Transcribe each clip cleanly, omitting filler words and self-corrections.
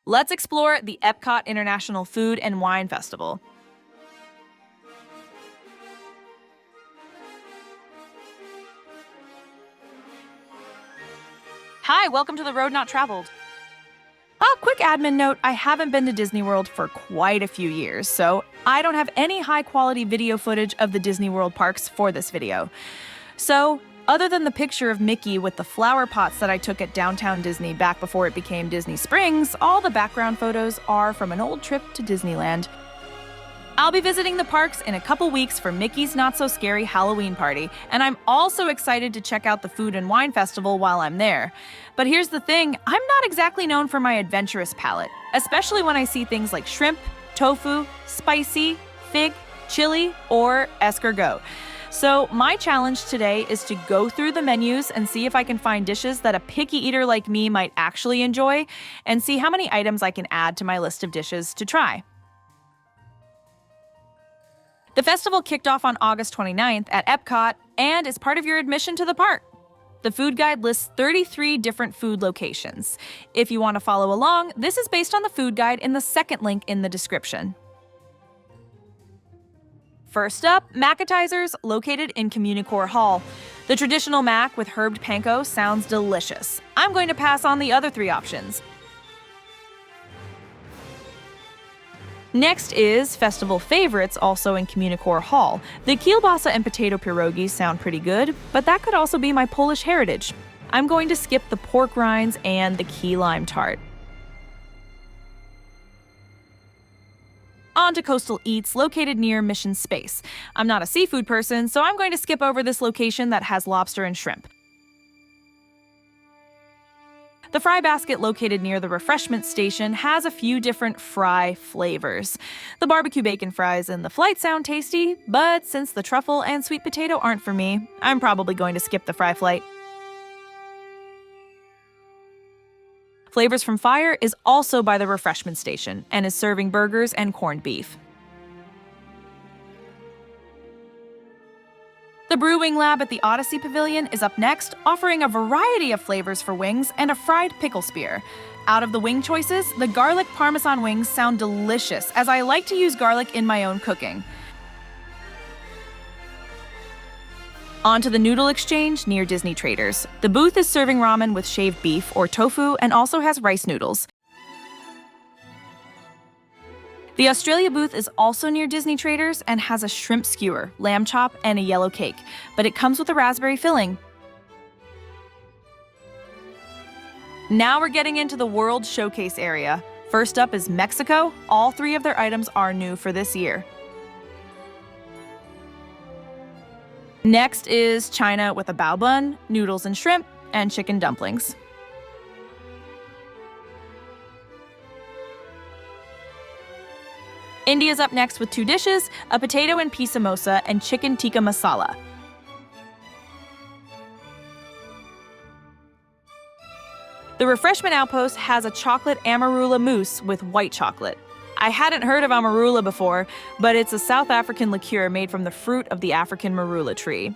Let's explore the Epcot International Food and Wine Festival. Hi, welcome to the Road Not Traveled. Quick admin note, I haven't been to Disney World for quite a few years, so I don't have any high-quality video footage of the Disney World parks for this video. So, other than the picture of Mickey with the flower pots that I took at Downtown Disney back before it became Disney Springs, all the background photos are from an old trip to Disneyland. I'll be visiting the parks in a couple weeks for Mickey's Not So Scary Halloween Party, and I'm also excited to check out the Food and Wine Festival while I'm there. But here's the thing, I'm not exactly known for my adventurous palate, especially when I see things like shrimp, tofu, spicy, fig, chili, or escargot. So my challenge today is to go through the menus and see if I can find dishes that a picky eater like me might actually enjoy, and see how many items I can add to my list of dishes to try. The festival kicked off on August 29th at Epcot and is part of your admission to the park. The food guide lists 33 different food locations. If you want to follow along, this is based on the food guide in the second link in the description. First up, Macketizers, located in CommuniCore Hall. The traditional mac with herbed panko sounds delicious. I'm going to pass on the other three options. Next is festival favorites, also in CommuniCore Hall. The kielbasa and potato pierogies sound pretty good, but that could also be my Polish heritage. I'm going to skip the pork rinds and the key lime tart. On to Coastal Eats, located near Mission Space. I'm not a seafood person, so I'm going to skip over this location that has lobster and shrimp. The fry basket located near the refreshment station has a few different fry flavors. The barbecue bacon fries and the flight sound tasty, but since the truffle and sweet potato aren't for me, I'm probably going to skip the fry flight. Flavors from Fire is also by the refreshment station and is serving burgers and corned beef. The Brewing Lab at the Odyssey Pavilion is up next, offering a variety of flavors for wings and a fried pickle spear. Out of the wing choices, the garlic parmesan wings sound delicious, as I like to use garlic in my own cooking. On to the Noodle Exchange near Disney Traders. The booth is serving ramen with shaved beef or tofu and also has rice noodles. The Australia booth is also near Disney Traders and has a shrimp skewer, lamb chop, and a yellow cake, but it comes with a raspberry filling. Now we're getting into the World Showcase area. First up is Mexico. All three of their items are new for this year. Next is China with a bao bun, noodles and shrimp, and chicken dumplings. India's up next with two dishes, a potato and pea samosa and chicken tikka masala. The Refreshment Outpost has a chocolate amarula mousse with white chocolate. I hadn't heard of amarula before, but it's a South African liqueur made from the fruit of the African marula tree.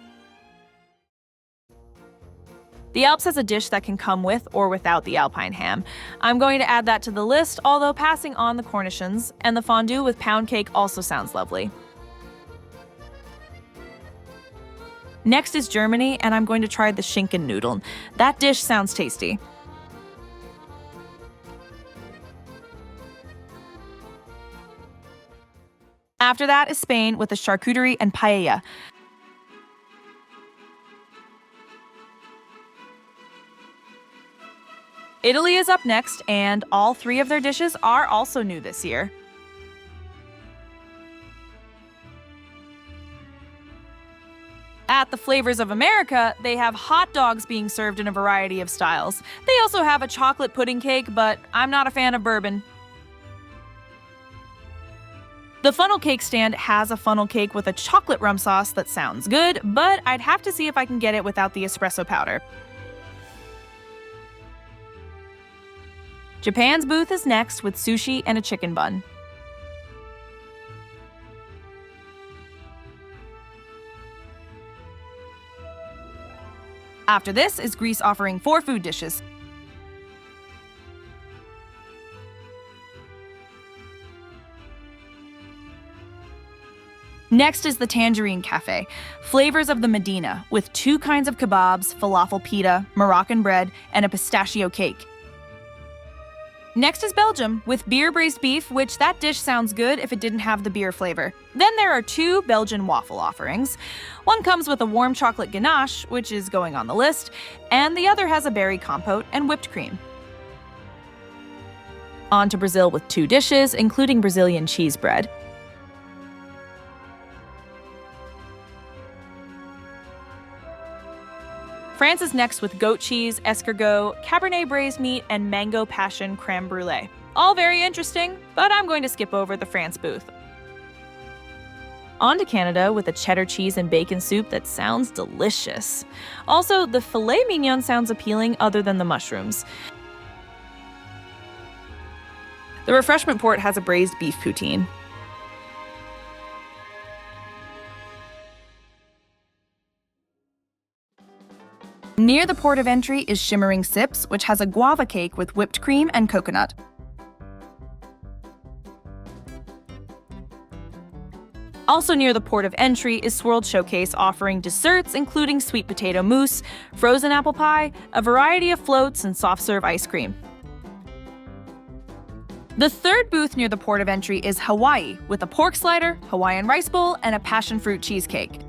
The Alps has a dish that can come with or without the alpine ham. I'm going to add that to the list, although passing on the cornichons, and the fondue with pound cake also sounds lovely. Next is Germany, and I'm going to try the Schinken noodle. That dish sounds tasty. After that is Spain with the charcuterie and paella. Italy is up next, and all three of their dishes are also new this year. At the Flavors of America, they have hot dogs being served in a variety of styles. They also have a chocolate pudding cake, but I'm not a fan of bourbon. The funnel cake stand has a funnel cake with a chocolate rum sauce that sounds good, but I'd have to see if I can get it without the espresso powder. Japan's booth is next with sushi and a chicken bun. After this is Greece offering 4 food dishes. Next is the Tangerine Cafe, flavors of the Medina, with 2 kinds of kebabs, falafel pita, Moroccan bread, and a pistachio cake. Next is Belgium, with beer braised beef, which that dish sounds good if it didn't have the beer flavor. Then there are 2 Belgian waffle offerings. One comes with a warm chocolate ganache, which is going on the list, and the other has a berry compote and whipped cream. On to Brazil with 2 dishes, including Brazilian cheese bread. France is next with goat cheese, escargot, Cabernet braised meat, and mango passion creme brulee. All very interesting, but I'm going to skip over the France booth. On to Canada with a cheddar cheese and bacon soup that sounds delicious. Also, the filet mignon sounds appealing other than the mushrooms. The Refreshment port has a braised beef poutine. Near the port of entry is Shimmering Sips, which has a guava cake with whipped cream and coconut. Also near the port of entry is Swirled Showcase, offering desserts including sweet potato mousse, frozen apple pie, a variety of floats, and soft serve ice cream. The third booth near the port of entry is Hawaii, with a pork slider, Hawaiian rice bowl, and a passion fruit cheesecake.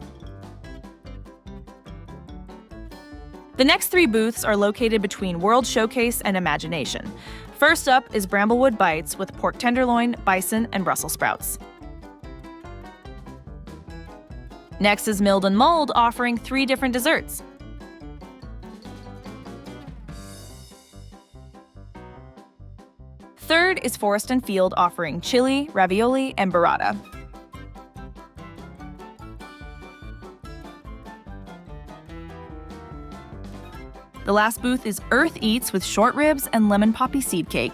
The next 3 booths are located between World Showcase and Imagination. First up is Bramblewood Bites with pork tenderloin, bison, and Brussels sprouts. Next is Milled and Mulled, offering 3 different desserts. Third is Forest and Field, offering chili, ravioli, and burrata. The last booth is Earth Eats with short ribs and lemon poppy seed cake.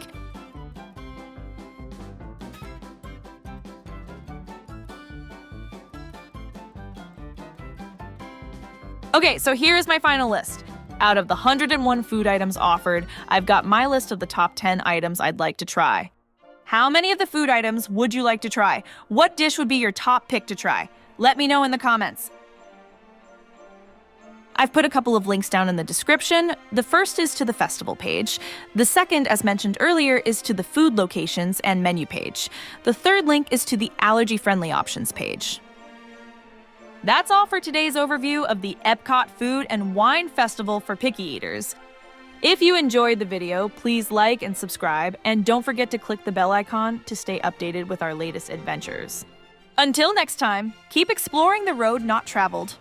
Okay, so here is my final list. Out of the 101 food items offered, I've got my list of the top 10 items I'd like to try. How many of the food items would you like to try? What dish would be your top pick to try? Let me know in the comments. I've put a couple of links down in the description. The first is to the festival page. The second, as mentioned earlier, is to the food locations and menu page. The third link is to the allergy-friendly options page. That's all for today's overview of the Epcot Food and Wine Festival for Picky Eaters. If you enjoyed the video, please like and subscribe, and don't forget to click the bell icon to stay updated with our latest adventures. Until next time, keep exploring the road not traveled.